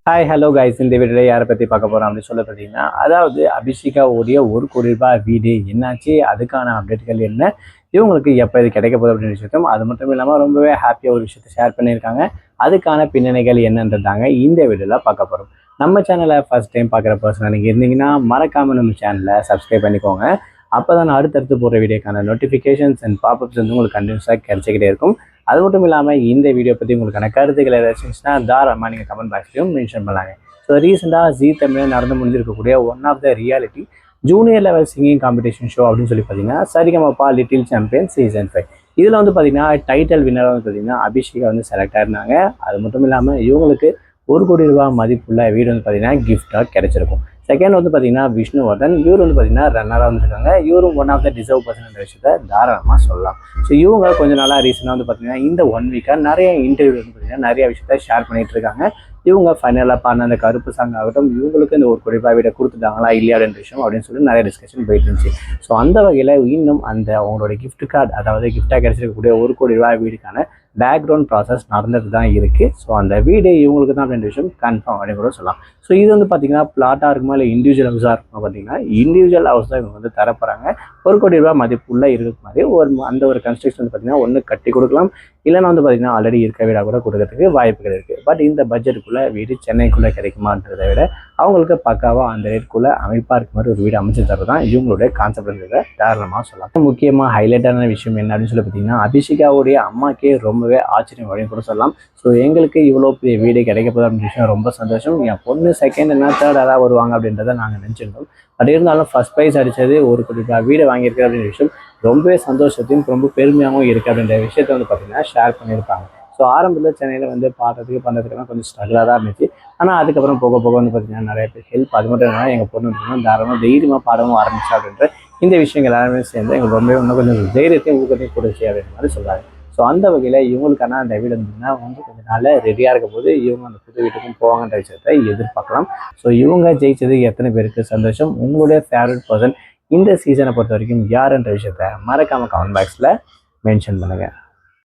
Hi hello guys, இந்த வீடியோவில் யாரை பற்றி பார்க்க போகிறோம் அப்படின்னு சொல்ல பார்த்தீங்கன்னா, அதாவது அபிஷேகாவுடைய ₹1,00,00,000 வீடு என்னாச்சு, அதுக்கான அப்டேட்கள் என்ன, இவங்களுக்கு எப்போ இது கிடைக்க போகுது அப்படின்னு விஷயத்தையும், அது மட்டும் இல்லாமல் ரொம்பவே ஹாப்பியாக ஒரு விஷயத்தை ஷேர் பண்ணியிருக்காங்க. அதுக்கான பின்னணிகள் என்னன்றதாங்க இந்த வீடியோவில் பார்க்க போகிறோம். நம்ம சேனலை ஃபர்ஸ்ட் டைம் பார்க்குற பர்சனாக நீங்கள் இருந்தீங்கன்னா மறக்காமல் நம்ம சேனலை சப்ஸ்கிரைப் பண்ணிக்கோங்க. அப்போ தான் அடுத்தடுத்து போகிற வீடியோக்கான நோட்டிஃபிகேஷன்ஸ் அண்ட் பாப்அப்ஸ் வந்து உங்களுக்கு கண்டினியூஸாக கிடைச்சிக்கிட்டே இருக்கும். அது மட்டும் இல்லாமல் இந்த வீடியோ பற்றி உங்களுக்கான கருத்துக்கள் ஏதாச்சும் இருந்துச்சுன்னா தாராளமாக நீங்கள் கமெண்ட் பாக்ஸ்லையும் மென்ஷன் பண்ணலாங்க. ஸோ ரீசெண்டாக ஜீ தமிழில் நடந்து முடிஞ்சிருக்கக்கூடிய one of the reality junior level singing competition show அப்படின்னு சொல்லி பார்த்தீங்கன்னா சரிகமபா லிட்டில் சாம்பியன் சீசன் 5. இதில் வந்து பார்த்தீங்கன்னா டைட்டில் வின்னர் வந்து பார்த்தீங்கன்னா அபிஷேகா வந்து செலக்ட் ஆயிருந்தாங்க. அது மட்டும் இல்லாமல் இவங்களுக்கு ₹1,00,00,000 மதிப்புள்ள வீடு வந்து பார்த்தீங்கன்னா கிஃப்டாக கிடைச்சிருக்கும். செகண்ட் வந்து பார்த்தீங்கன்னா விஷ்ணுவர்தன், இவர் வந்து பார்த்தீங்கன்னா ரன்னராக வந்துருக்காங்க. இவரும் one of the deserve person விஷயத்தை தாராளமாக சொல்லலாம். ஸோ இவங்க கொஞ்ச நாளாக ரீசனாக வந்து பார்த்தீங்கன்னா இந்த 1 வீக்காக நிறைய இன்டர்வியூ வந்து பார்த்தீங்கன்னா நிறைய விஷயத்த ஷேர் பண்ணிட்டு இருக்காங்க. இவங்க ஃபைனலாக பாடின அந்த கருப்பு சாங் ஆகட்டும், இவங்களுக்கு இந்த ₹1,00,00,000 வீடை கொடுத்துட்டாங்களா இல்லையா அப்படின்ற விஷயம் அப்படின்னு சொல்லி நிறைய டிஸ்கஷன் போயிட்டு இருந்துச்சு. ஸோ அந்த வகையில் இன்னும் அந்த அவங்களோட கிஃப்ட் கார்டு, அதாவது கிஃப்டாக கிடைச்சிருக்கக்கூடிய ₹1,00,00,000 வீடுக்கான பேக்ரவுண்ட் ப்ராசஸ் நடந்துட்டு தான் இருக்குது. ஸோ அந்த வீடு இவங்களுக்கு தான் அப்படின்ற விஷயம் கன்ஃபார்ம் அப்படின்னு கூட சொல்லலாம். ஸோ இது வந்து பார்த்தீங்கன்னா பிளாட்டாக இருக்குமா இல்லை இண்டிவிஜுவல் ஹவுஸாக இருக்குமா பார்த்தீங்கன்னா இண்டிவிஜுவல் ஹவுஸ் தான் இவங்க வந்து தரப்போகிறாங்க. ₹1,00,00,000 மதிப்புள்ள இருக்கிற மாதிரி அந்த ஒரு கன்ஸ்ட்ரக்ஷன் வந்து பார்த்தீங்கன்னா ஒன்று கட்டி கொடுக்கலாம், இல்லைன்னா வந்து பார்த்தீங்கன்னா ஆல்ரெடி இருக்க வீடாக கூட கொடுக்கறதுக்கு வாய்ப்புகள் இருக்குது. பட் இந்த பட்ஜெட்டுக்குள்ளே வீடு சென்னைக்குள்ளே கிடைக்குமான்றதை விட அவங்களுக்கு பக்காவாக அந்த ரேட்டுக்குள்ளே அமைப்பாக இருக்க மாதிரி ஒரு வீடு அமைச்சு தரது தான் இவங்களுடைய கான்செப்ட்ன்றதை தாராளமாக சொல்லலாம். முக்கியமாக ஹைலைட்டான விஷயம் என்ன அப்படின்னு சொல்லி பார்த்தீங்கன்னா அபிஷேகாவுடைய அம்மாக்கே ரொம்பவே ஆச்சரியம் அப்படின்னு கூட சொல்லலாம். ஸோ எங்களுக்கு இவ்வளோ பெரிய வீடு கிடைக்க போகுது அப்படின்ற விஷயம் ரொம்ப சந்தோஷம். என் பொண்ணு செகண்ட் என்ன தேர்ட் ஏதாவது வருவாங்க அப்படின்றத நாங்கள் நினச்சிருந்தோம். பட் இருந்தாலும் ஃபர்ஸ்ட் ப்ரைஸ் அடித்தது ₹1,00,00,000 வீடு வாங்கியிருக்கு அப்படின்ற விஷயம் ரொம்பவே சந்தோஷத்தையும் ரொம்ப பெருமையாகவும் இருக்குது அப்படின்ற விஷயத்த வந்து பார்த்தீங்கன்னா ஷேர் பண்ணியிருப்பாங்க. ஸோ ஆரம்பத்தில் சென்னையில் வந்து பாடுறதுக்கு பண்ணுறதுக்கெல்லாம் கொஞ்சம் ஸ்ட்ரகிளாக தான் இருந்துச்சு. ஆனால் அதுக்கப்புறம் போக போக வந்து பார்த்தீங்கன்னா நிறைய பேர் ஹெல்ப், அது மட்டும் இல்லாமல் எங்கள் பொண்ணு வந்து தாராளமாக தைரியமாக பாடவும் ஆரம்பிச்சா அப்படின்ற இந்த விஷயங்கள் எல்லாருமே சேர்ந்து எங்களுக்கு ரொம்பவே இன்னும் கொஞ்சம் தைரியத்தையும் ஊக்கத்தையும் கொடுச்சு அப்படின்ற மாதிரி சொல்கிறாங்க. ஸோ அந்த வகையில் இவங்களுக்கான அந்த வீடு இருந்ததுன்னா வந்து கொஞ்சம் நாள் ரெடியாக இருக்கும் போது இவங்க அந்த புது வீட்டுக்கும் போவாங்கன்ற விஷயத்தை எதிர்பார்க்கலாம். ஸோ இவங்க ஜெயிச்சது எத்தனை பேருக்கு சந்தோஷம், உங்களுடைய ஃபேவரட் பர்சன் இந்த சீசனை பொறுத்த வரைக்கும் யாருன்ற விஷயத்த மறக்காமல் கமெண்ட் பாக்ஸில் மென்ஷன் பண்ணுங்கள்.